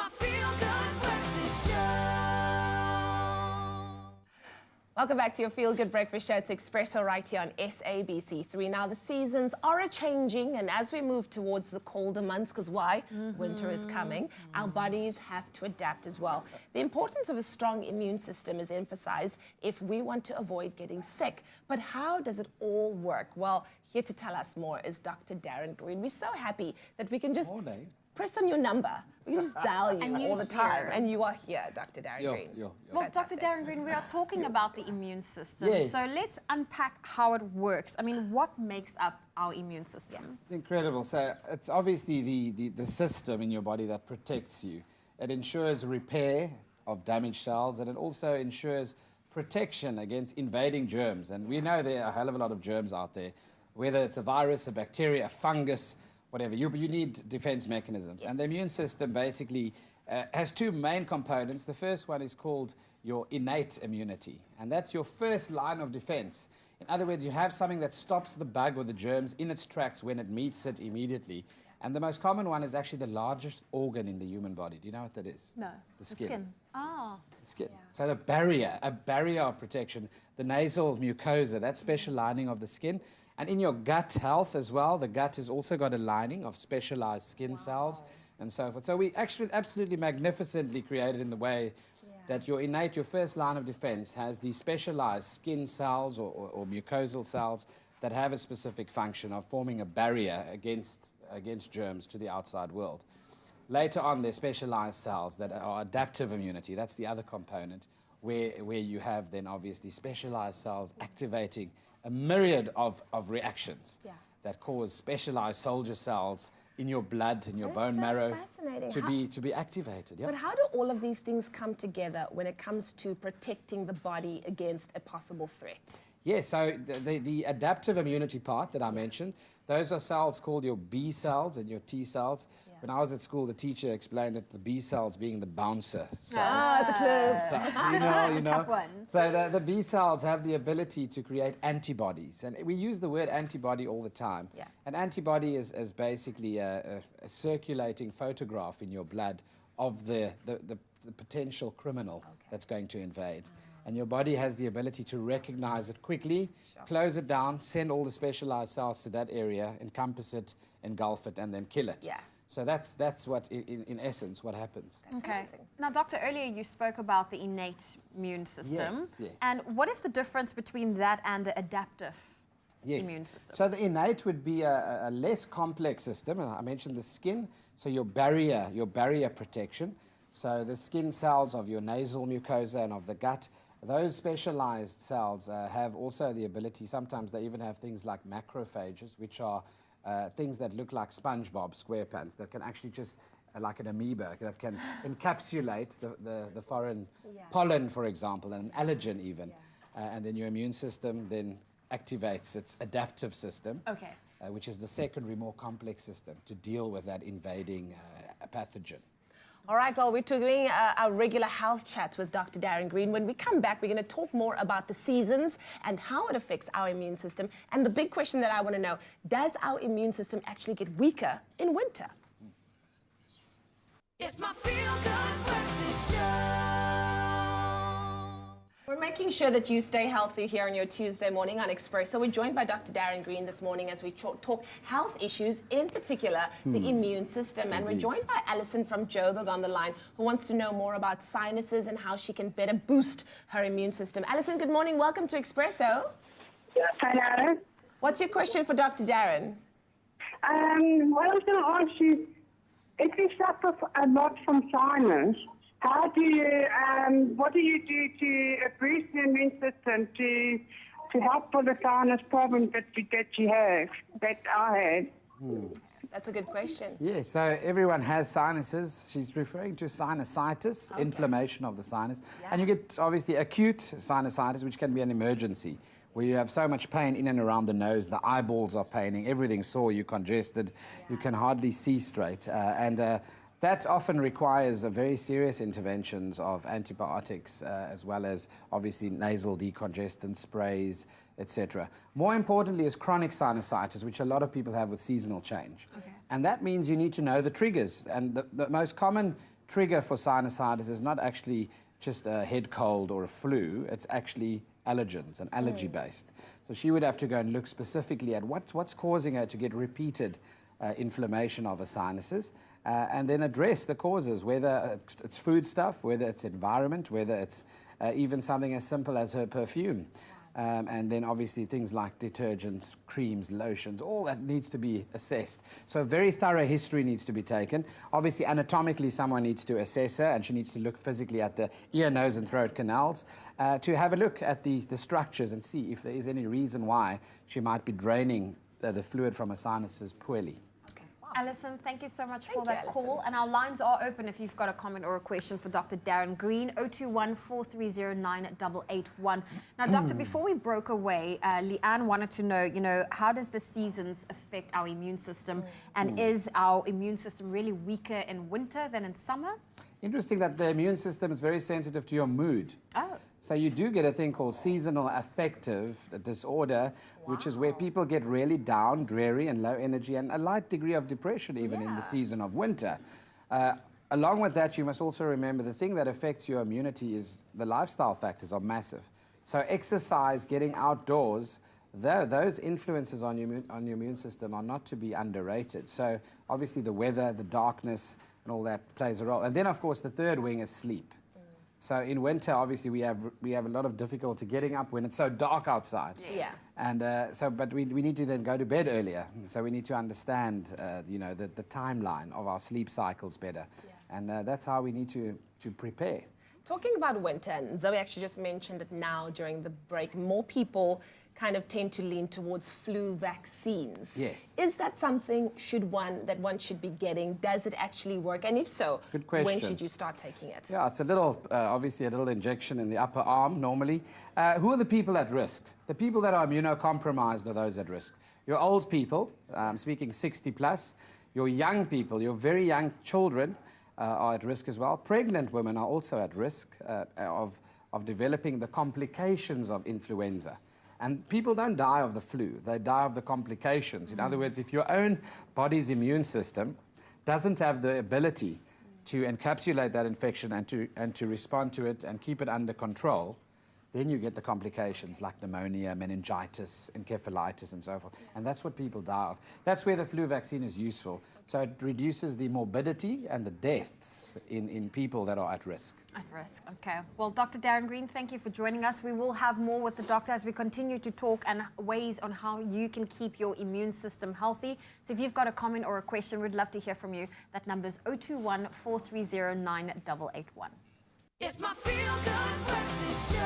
my feel-good breakfast show. Welcome back to your Feel Good Breakfast Show. It's Expresso right here on SABC3. Now, the seasons are changing, and as we move towards the colder months, because why? Winter is coming, our bodies have to adapt as well. The importance of a strong immune system is emphasized if we want to avoid getting sick. But how does it all work? Well, here to tell us more is Dr. Darren Green. We're so happy that we can just press on your number. We can just dial you all the time. And you are here, Dr. Darren Green. Well, Dr. Darren Green, we are talking about the immune system. Yes. So let's unpack how it works. I mean, what makes up our immune system? It's incredible. So it's obviously the system in your body that protects you. It ensures repair of damaged cells, and it also ensures protection against invading germs. And we know there are a hell of a lot of germs out there, whether it's a virus, a bacteria, a fungus, whatever. You need defense mechanisms. Yes. And the immune system basically has two main components. The first one is called your innate immunity, and that's your first line of defense. In other words, you have something that stops the bug or the germs in its tracks when it meets it immediately. And the most common one is actually the largest organ in the human body. Do you know what that is? No. The skin. Ah. The skin. Yeah. So the barrier, a barrier of protection, the nasal mucosa, that special lining of the skin. And in your gut health as well, the gut has also got a lining of specialized skin cells and so forth. So we actually absolutely magnificently created in the way that your first line of defense has these specialized skin cells or mucosal cells that have a specific function of forming a barrier against germs to the outside world. Later on, there's specialized cells that are adaptive immunity. That's the other component, where you have then obviously specialized cells activating a myriad of reactions that cause specialized soldier cells in your blood, in your bone marrow, to be activated. Yeah? But how do all of these things come together when it comes to protecting the body against a possible threat? Yeah, so the adaptive immunity part that I mentioned, those are cells called your B cells and your T cells. Yeah. When I was at school, the teacher explained that the B cells being the bouncer cells. Ah, the club. You know. Tough ones. So the B cells have the ability to create antibodies. And we use the word antibody all the time. Yeah. An antibody is basically a circulating photograph in your blood of the potential criminal that's going to invade. And your body has the ability to recognize it quickly, close it down, send all the specialized cells to that area, encompass it, engulf it, and then kill it. Yeah. So that's what, in essence, what happens. Okay. Now, Doctor, earlier you spoke about the innate immune system. Yes. And what is the difference between that and the adaptive immune system? So the innate would be a less complex system. And I mentioned the skin, so your barrier protection. So the skin cells of your nasal mucosa and of the gut, those specialized cells have also the ability, sometimes they even have things like macrophages, which are things that look like SpongeBob SquarePants, that can actually just, like an amoeba, that can encapsulate the foreign pollen, for example, and an allergen even. And then your immune system then activates its adaptive system, which is the secondary, more complex system to deal with that invading pathogen. All right, well, we're doing our regular health chats with Dr. Darren Green. When we come back, we're going to talk more about the seasons and how it affects our immune system. And the big question that I want to know, does our immune system actually get weaker in winter? It's my feel-good breakfast show. We're making sure that you stay healthy here on your Tuesday morning on Expresso. We're joined by Dr. Darren Green this morning as we talk health issues, in particular the immune system. And we're joined by Alison from Joburg on the line, who wants to know more about sinuses and how she can better boost her immune system. Alison, good morning. Welcome to Expresso. Hello. What's your question for Dr. Darren? What I was going to ask you, if you suffer a lot from sinus, how do you, what do you do to boost the immune system to help with the sinus problems that you have, that I had? That's a good question. Yeah, so everyone has sinuses. She's referring to sinusitis, inflammation of the sinus. And you get, obviously, acute sinusitis, which can be an emergency, where you have so much pain in and around the nose, the eyeballs are paining, everything's sore, you're congested, you can hardly see straight. That often requires a very serious interventions of antibiotics, as well as obviously nasal decongestant sprays, etc. More importantly is chronic sinusitis, which a lot of people have with seasonal change. And that means you need to know the triggers. And the most common trigger for sinusitis is not actually just a head cold or a flu, it's actually allergens and allergy-based. So she would have to go and look specifically at what's causing her to get repeated inflammation of her sinuses, and then address the causes, whether it's food stuff, whether it's environment, whether it's even something as simple as her perfume. And then obviously things like detergents, creams, lotions, all that needs to be assessed. So a very thorough history needs to be taken. Obviously anatomically someone needs to assess her, and she needs to look physically at the ear, nose and throat canals to have a look at the structures and see if there is any reason why she might be draining the fluid from her sinuses poorly. Alison, thank you so much for you, that call. And our lines are open if you've got a comment or a question for Dr. Darren Green, 021-430-9881. Now, Doctor, before we broke away, Leanne wanted to know, how does the seasons affect our immune system? And is our immune system really weaker in winter than in summer? Interesting that the immune system is very sensitive to your mood. Oh. So you do get a thing called seasonal affective disorder, which is where people get really down, dreary and low energy, and a light degree of depression even in the season of winter. Along with that, you must also remember the thing that affects your immunity is the lifestyle factors are massive. So exercise, getting outdoors, those influences on your immune system are not to be underrated. So obviously the weather, the darkness, and all that plays a role. And then, of course, the third wing is sleep. So in winter, obviously, we have a lot of difficulty getting up when it's so dark outside. Yeah. And but we need to then go to bed earlier. So we need to understand, the timeline of our sleep cycles better. Yeah. And that's how we need to prepare. Talking about winter, and Zoe actually just mentioned it now during the break, more people kind of tend to lean towards flu vaccines. Yes. Is that something that one should be getting? Does it actually work? And if so, good question. When should you start taking it? Yeah, it's a little, obviously a little injection in the upper arm normally. Who are the people at risk? The people that are immunocompromised are those at risk. Your old people, I'm speaking 60 plus, your young people, your very young children are at risk as well. Pregnant women are also at risk of developing the complications of influenza. And people don't die of the flu, they die of the complications. In other words, if your own body's immune system doesn't have the ability to encapsulate that infection and to respond to it and keep it under control, then you get the complications like pneumonia, meningitis, encephalitis, and so forth. And that's what people die of. That's where the flu vaccine is useful. So it reduces the morbidity and the deaths in people that are at risk. At risk, okay. Well, Dr. Darren Green, thank you for joining us. We will have more with the doctor as we continue to talk and ways on how you can keep your immune system healthy. So if you've got a comment or a question, we'd love to hear from you. That number's 021-430-9881. It's my feel-good breakfast show.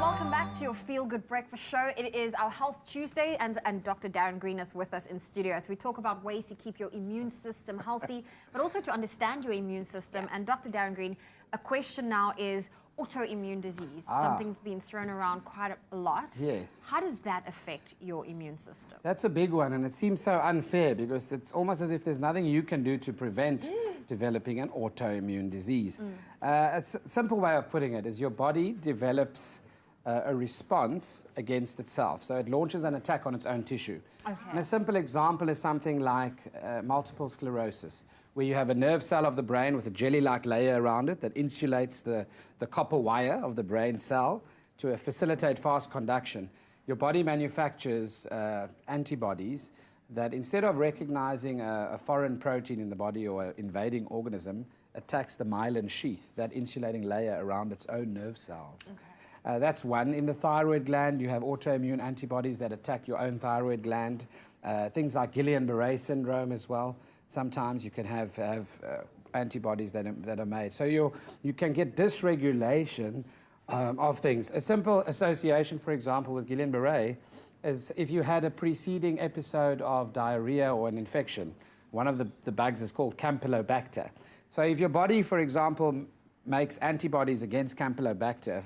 Welcome back to your Feel Good Breakfast Show. It is our Health Tuesday, and Dr. Darren Green is with us in studio as we talk about ways to keep your immune system healthy, but also to understand your immune system. And Dr. Darren Green, a question now is autoimmune disease, something that's been thrown around quite a lot. Yes. How does that affect your immune system? That's a big one, and it seems so unfair because it's almost as if there's nothing you can do to prevent developing an autoimmune disease. A simple way of putting it is your body develops a response against itself. So it launches an attack on its own tissue. Okay. And a simple example is something like multiple sclerosis, where you have a nerve cell of the brain with a jelly-like layer around it that insulates the copper wire of the brain cell to facilitate fast conduction. Your body manufactures antibodies that, instead of recognizing a foreign protein in the body or an invading organism, attacks the myelin sheath, that insulating layer around its own nerve cells. Okay. That's one. In the thyroid gland, you have autoimmune antibodies that attack your own thyroid gland. Things like Guillain-Barré syndrome as well. Sometimes you can have antibodies that are made. So you can get dysregulation of things. A simple association, for example, with Guillain-Barré is if you had a preceding episode of diarrhea or an infection. One of the bugs is called Campylobacter. So if your body, for example, makes antibodies against Campylobacter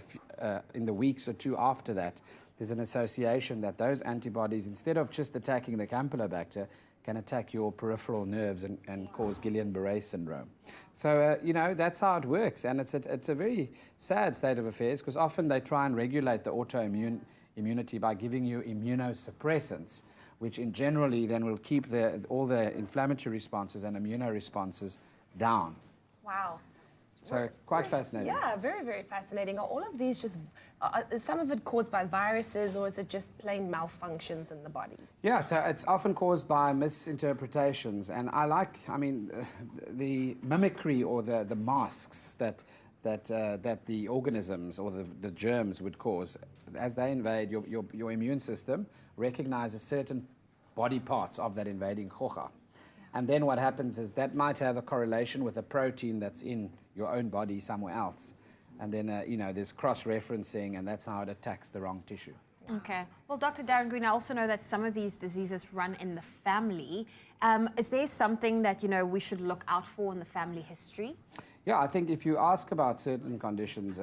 in the weeks or two after that, there's an association that those antibodies, instead of just attacking the Campylobacter, can attack your peripheral nerves and cause Guillain-Barré syndrome. So, that's how it works. And it's a very sad state of affairs because often they try and regulate the immunity by giving you immunosuppressants, which in generally then will keep all the inflammatory responses and immunoresponses down. Wow. So quite fascinating. Yeah, very, very fascinating. Are all of these just, is some of it caused by viruses or is it just plain malfunctions in the body? Yeah, so it's often caused by misinterpretations. And the mimicry or the masks that the organisms or the germs would cause, as they invade your immune system, recognizes certain body parts of that invading khocha. And then what happens is that might have a correlation with a protein that's in your own body somewhere else. And then, there's cross-referencing, and that's how it attacks the wrong tissue. Okay. Well, Dr. Darren Green, I also know that some of these diseases run in the family. Is there something that, we should look out for in the family history? Yeah, I think if you ask about certain conditions,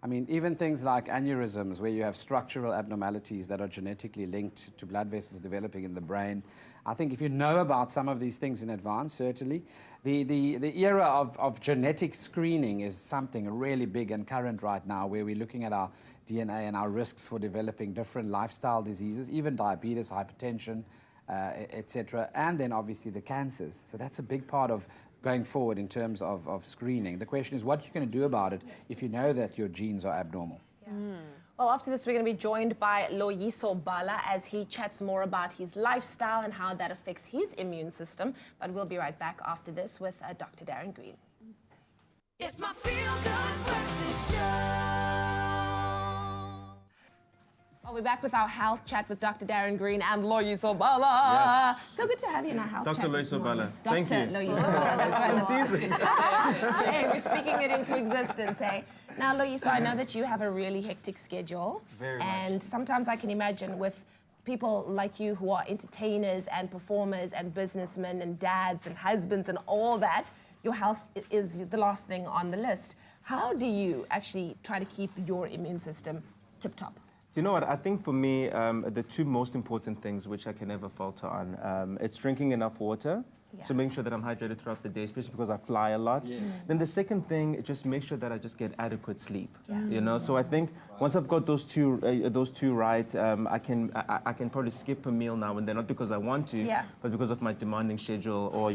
even things like aneurysms, where you have structural abnormalities that are genetically linked to blood vessels developing in the brain, I think if you know about some of these things in advance, certainly, the era of genetic screening is something really big and current right now, where we're looking at our DNA and our risks for developing different lifestyle diseases, even diabetes, hypertension, etc., and then obviously the cancers. So that's a big part of going forward in terms of screening. The question is what you're going to do about it if you know that your genes are abnormal. Yeah. Well, after this, we're going to be joined by Loyiso Bala as he chats more about his lifestyle and how that affects his immune system. But we'll be right back after this with Dr. Darren Green. It's my feel-good breakfast show. Well, we're back with our health chat with Dr. Darren Green and Loyiso Bala. Yes. So good to have you in our health Dr. chat this Loyiso morning. Bala. Thank you. Dr. Loyiso Bala, that's right. It's easy. Hey, we're speaking it into existence, hey? Now, Loyiso, I know that you have a really hectic schedule. Very much. And sometimes I can imagine with people like you who are entertainers and performers and businessmen and dads and husbands and all that, your health is the last thing on the list. How do you actually try to keep your immune system tip-top? Do you know what? I think for me, the two most important things which I can never falter on, it's drinking enough water. Yeah. So making sure that I'm hydrated throughout the day, especially because I fly a lot. Yes. Then the second thing, just make sure that I just get adequate sleep. So I think once I've got those two right, I can probably skip a meal now and then, not because I want to, but because of my demanding schedule, or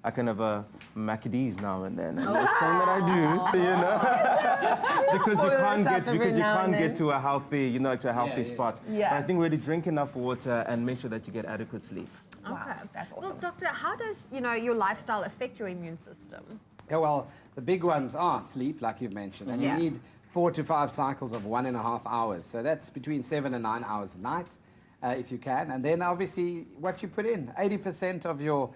I can have a Maccadees now and then. I'm not saying that I do, because you can't get to a healthy spot. Yeah. But I think really drink enough water and make sure that you get adequate sleep. Wow, Okay. that's awesome. Well, doctor, how does, your lifestyle affect your immune system? Yeah, well, the big ones are sleep, like you've mentioned, and you need 4 to 5 cycles of 1.5 hours. So that's between 7 and 9 hours a night, if you can. And then obviously what you put in, 80% of your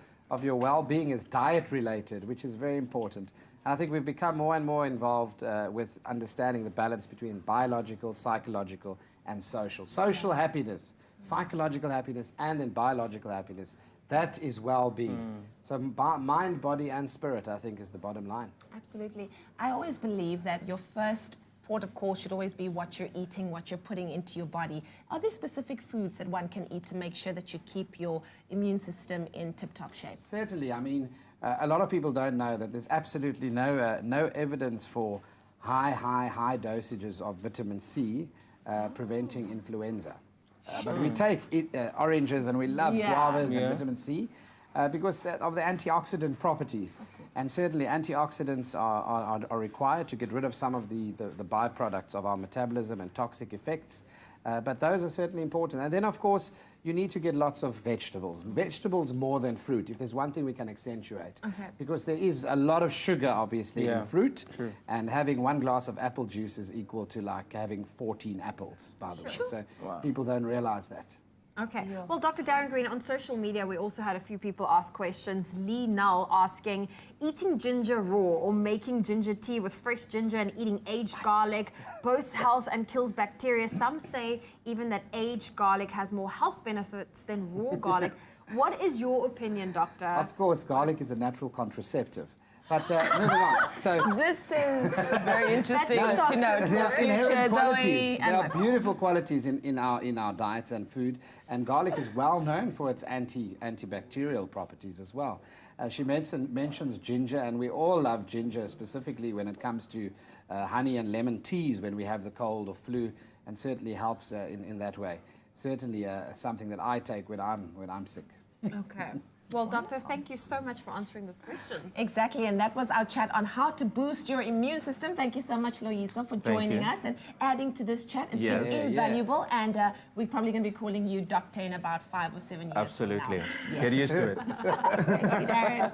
well-being is diet-related, which is very important. And I think we've become more and more involved with understanding the balance between biological, psychological, and social. Social happiness, psychological happiness, and then biological happiness. That is well-being. So mind, body, and spirit, I think, is the bottom line. Absolutely. I always believe that your first port of call should always be what you're eating, what you're putting into your body. Are there specific foods that one can eat to make sure that you keep your immune system in tip-top shape? Certainly. I mean, a lot of people don't know that there's absolutely no evidence for high dosages of vitamin C preventing influenza. But we take oranges and we love guavas and vitamin C because of the antioxidant properties. And certainly antioxidants are required to get rid of some of the byproducts of our metabolism and toxic effects. But those are certainly important. And then, of course, you need to get lots of vegetables. Vegetables more than fruit, if there's one thing we can accentuate. Okay. Because there is a lot of sugar, obviously, in fruit. True. And having 1 glass of apple juice is equal to like having 14 apples, by the way. So people don't realize that. Okay. Well, Dr. Darren Green, on social media, we also had a few people ask questions. Lee Null asking, eating ginger raw or making ginger tea with fresh ginger and eating aged garlic both helps and kills bacteria. Some say even that aged garlic has more health benefits than raw garlic. What is your opinion, doctor? Of course, garlic is a natural contraceptive. But moving on. So This is very interesting That's to know. there are inherent qualities. There are myself. beautiful qualities in our diets and food, and garlic is well known for its antibacterial properties as well. She mentions ginger, and we all love ginger, specifically when it comes to honey and lemon teas when we have the cold or flu, and certainly helps in that way. Certainly something that I take when I'm sick. Okay. Well, Doctor, thank you so much for answering those questions. Exactly, and that was our chat on how to boost your immune system. Thank you so much, Loisa, for joining us and adding to this chat. It's been invaluable, and we're probably going to be calling you Doctor in about 5 or 7 years. Absolutely. From now. Get used to it. Thank you, Darren.